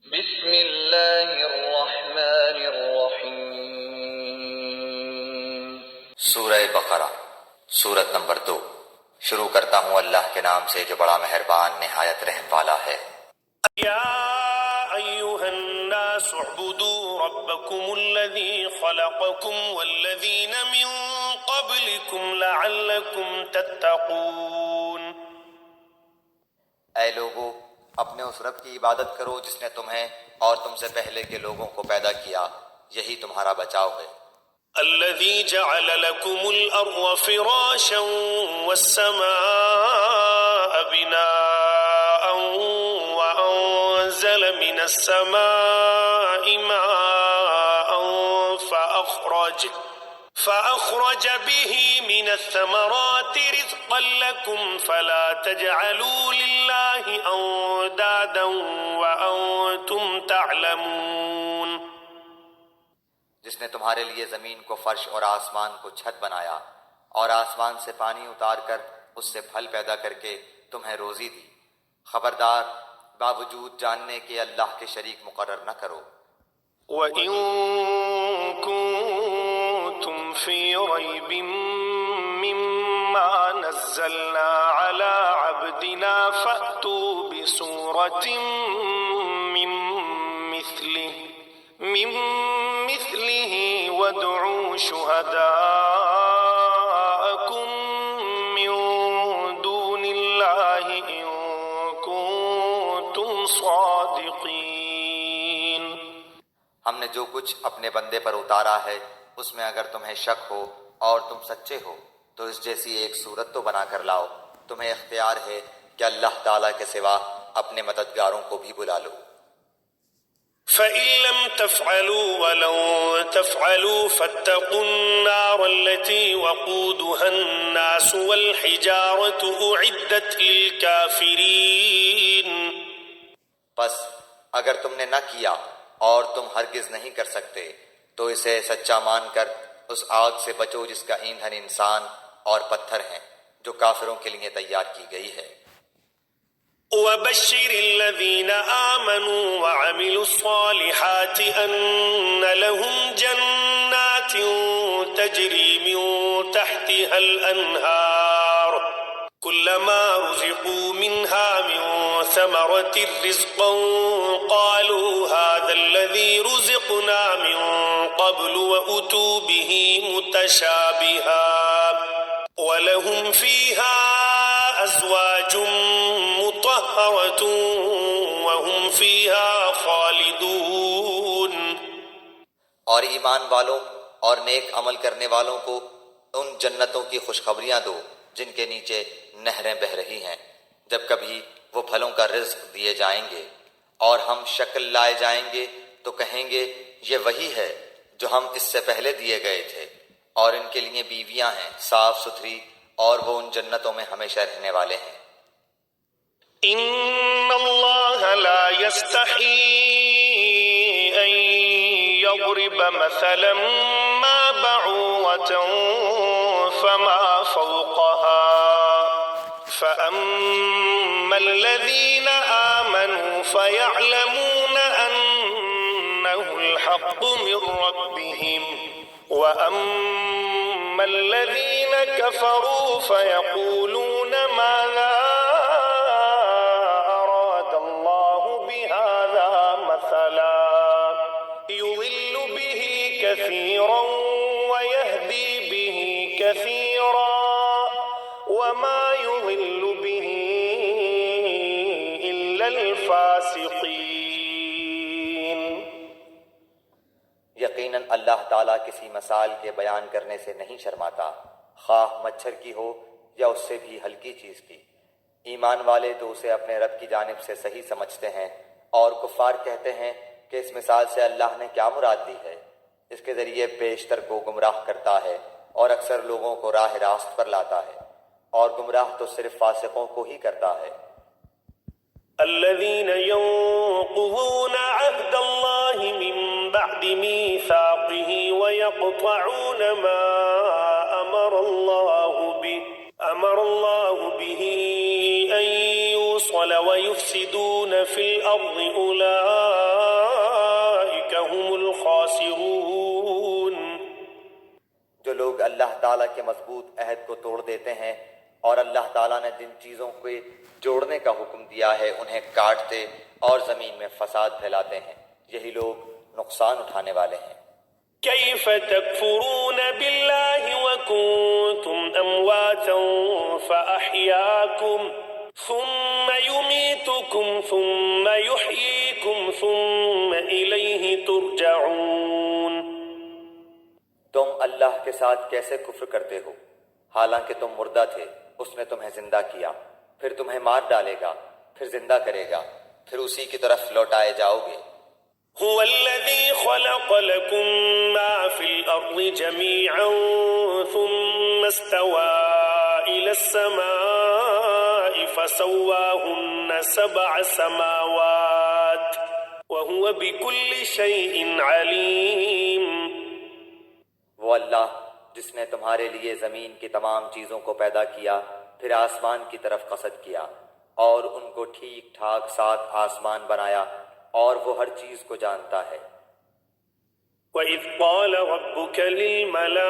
بسم اللہ الرحمن الرحیم۔ سورہ بقرہ، سورت نمبر 2۔ شروع کرتا ہوں اللہ کے نام سے جو بڑا مہربان نہایت رحم والا ہے۔ یا ایھا الناس اعبدوا ربکم الذی خلقکم والذین من قبلکم لعلکم تتقون۔ اے لوگو، اپنے اس رب کی عبادت کرو جس نے تمہیں اور تم سے پہلے کے لوگوں کو پیدا کیا، یہی تمہارا بچاؤ ہے۔ الذی جعل لکم الارض فراشا والسماء بناء وانزل من السماء ماء فأخرج به من الثمرات رزقا لكم فلا تجعلوا لله أندادا وأنتم تعلمون۔ جس نے تمہارے لیے زمین کو فرش اور آسمان کو چھت بنایا اور آسمان سے پانی اتار کر اس سے پھل پیدا کر کے تمہیں روزی دی، خبردار باوجود جاننے کے اللہ کے شریک مقرر نہ کرو۔ وَإِن كُنتُمْ فِي رَيْبٍ مِّمَّا نَزَّلْنَا عَلَىٰ عَبْدِنَا فَأْتُوا بِسُورَةٍ مِّن مِّثْلِهِ وَادْعُوا شُهَدَاءَكُم مِّن دُونِ اللَّهِ إِن كُنتُمْ صَادِقِينَ۔ ہم نے جو کچھ اپنے بندے پر اتارا ہے اس میں اگر تمہیں شک ہو اور تم سچے ہو تو اس جیسی ایک صورت تو بنا کر لاؤ۔ تمہیں اختیار ہے کہ اللہ تعالیٰ کے سوا اپنے مددگاروں کو بھی بلا لو۔ فَإِن لَّمْ تَفْعَلُوا وَلَن تَفْعَلُوا فَاتَّقُوا النَّارَ الَّتِي وَقُودُهَا النَّاسُ وَالْحِجَارَةُ أُعِدَّتْ لِلْكَافِرِينَ۔ پس اگر تم نے نہ کیا اور تم ہرگز نہیں کر سکتے تو اسے سچا مان کر اس آگ سے بچو جس کا ایندھن انسان اور پتھر ہیں، جو کافروں کے لیے تیار کی گئی ہے۔ وَبَشِّرِ الَّذِينَ آمَنُوا وَعَمِلُوا الصَّالِحَاتِ أَنَّ لَهُمْ جَنَّاتٍ تَجْرِي مِن تَحْتِهَا الْأَنْهَارُ كُلَّمَا رُزِقُوا مِنْهَا مِن ثَمَرَةٍ رِّزْقًا قَالُوا هَٰذَا الَّذِي رُزِقْنَا مِن قَبْلُ وَأُتُوا بِهِ مُتَشَابِهًا وَلَهُمْ فِيهَا أَزْوَاجٌ مُّطَهَّرَةٌ وَهُمْ فِيهَا خَالِدُونَ۔ اور ایمان والوں اور نیک عمل کرنے والوں کو ان جنتوں کی خوشخبریاں دو جن کے نیچے نہریں بہہ رہی ہیں، جب کبھی وہ پھلوں کا رزق دیے جائیں گے اور ہم شکل لائے جائیں گے تو کہیں گے یہ وہی ہے جو ہم اس سے پہلے دیے گئے تھے، اور ان کے لیے بیویاں ہیں صاف ستھری اور وہ ان جنتوں میں ہمیشہ رہنے والے ہیں۔ ان اللہ لا يستحی ان يضرب مثلا ما بعوضة فما فوقها فأما الذين آمنوا فيعلمون أنه الحق من ربهم وأما الذين كفروا فيقولون ماذا أراد الله بهذا مثلا يضل به كثيرا ويهدي به كثيرا وما يضل به إلا الفاسقين۔ یقیناً اللہ تعالیٰ کسی مثال کے بیان کرنے سے نہیں شرماتا، خواہ مچھر کی ہو یا اس سے بھی ہلکی چیز کی۔ ایمان والے تو اسے اپنے رب کی جانب سے صحیح سمجھتے ہیں، اور کفار کہتے ہیں کہ اس مثال سے اللہ نے کیا مراد لی ہے۔ اس کے ذریعے بیشتر کو گمراہ کرتا ہے اور اکثر لوگوں کو راہ راست پر لاتا ہے، اور گمراہ تو صرف فاسقوں کو ہی کرتا ہے۔ الذين ينقضون عهد الله من بعد ميثاقه ويقطعون ما أمر الله به أن يوصل ويفسدون في الأرض أولئك لوگ اللہ تعالیٰ کے مضبوط عہد کو توڑ دیتے ہیں اور اللہ تعالیٰ نے جن چیزوں کو جوڑنے کا حکم دیا ہے انہیں کاٹتے اور زمین میں فساد پھیلاتے ہیں، یہی لوگ نقصان اٹھانے والے ہیں۔ كيف تكفرون بالله وكنتم أمواتا فأحياكم ثم يميتكم ثم يحييكم ثم إليه ترجعون۔ تم اللہ کے ساتھ کیسے کفر کرتے ہو حالانکہ تم مردہ تھے، اس نے تمہیں زندہ کیا، پھر تمہیں مار ڈالے گا، پھر زندہ کرے گا، پھر اسی کی طرف لوٹائے جاؤ گے۔ هو الذي خلق لكم ما في الأرض جميعا ثم استوى إلى السماء فسواهن 7 سماوات وهو بكل شيء عليم۔ وہ اللہ جس نے تمہارے لیے زمین کی تمام چیزوں کو پیدا کیا، پھر آسمان کی طرف قصد کیا اور ان کو ٹھیک ٹھاک 7 آسمان بنایا، اور وہ ہر چیز کو جانتا ہے۔ وَإِذْ قَالَ رَبُّكَ لِلْمَلَائِكَةِ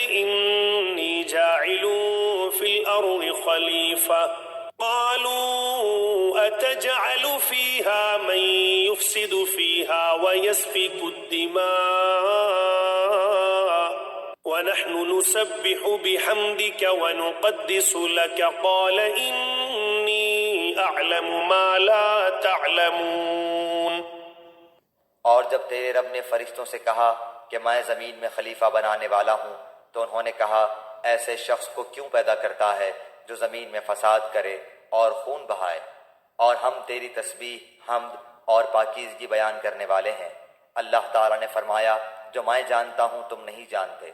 إِنِّي جَاعِلٌ فِي الْأَرْضِ خَلِيفَةً قَالُوا أَتَجْعَلُ فِيهَا مَن يُفْسِدُ فِيهَا وَيَسْفِكُ الدِّمَاءَ وَنَحْنُ نُسَبِّحُ بِحَمْدِكَ وَنُقَدِّسُ لَكَ قَالَ إِنِّي أَعْلَمُ مَا لَا تَعْلَمُونَ۔ اور جب تیرے رب نے فرشتوں سے کہا کہ میں زمین میں خلیفہ بنانے والا ہوں، تو انہوں نے کہا ایسے شخص کو کیوں پیدا کرتا ہے جو زمین میں فساد کرے اور خون بہائے، اور ہم تیری تسبیح، حمد اور پاکیزگی بیان کرنے والے ہیں۔ اللہ تعالیٰ نے فرمایا جو میں جانتا ہوں تم نہیں جانتے۔